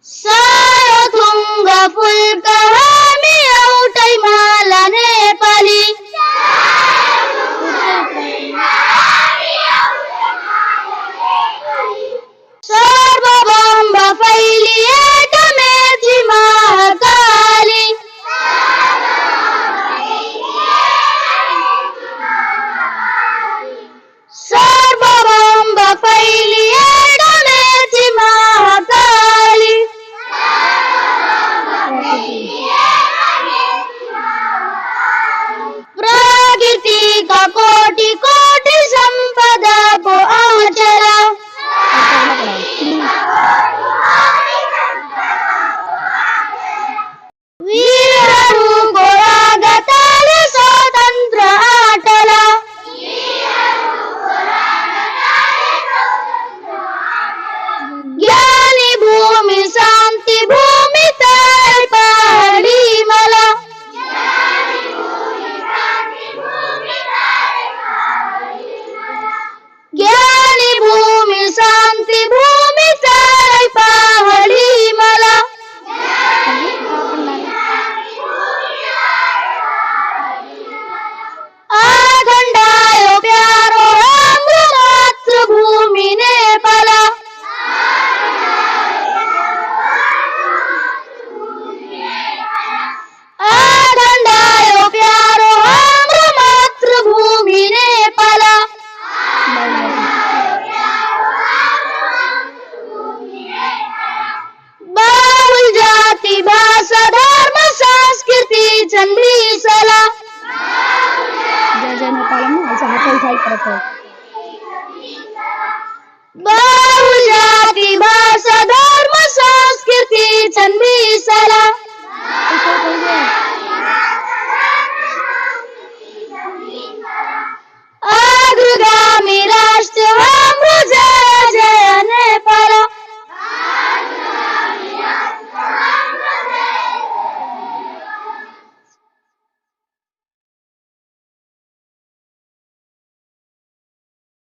सारथुंग फुलकहामी एउटै माला नेपाली सर्वभौम फैलिएका मेची महाकाली सर्वभौम फैलिएका मेची महाकाली प्रकृतिका कोटि कोटि सम्पदाको आँचला वीरहरूको रागताले स्वतन्त्र आटला ज्ञानी भूमि शान्ति भूमि तारै पहाडी मला ज्ञानी भूमि शान्ति भूमि तारै पहाडी मला आगण्डायो प्यारो हाम्रो मातृभूमि नेपाल आगण्डायो प्यारो हाम्रो मातृभूमि नेपाल बाहुल जाति भाषा धर्म संस्कृति छन् विशाला जय जय नेपालमा ऐसा हातै उठाई परत बाहुल जाति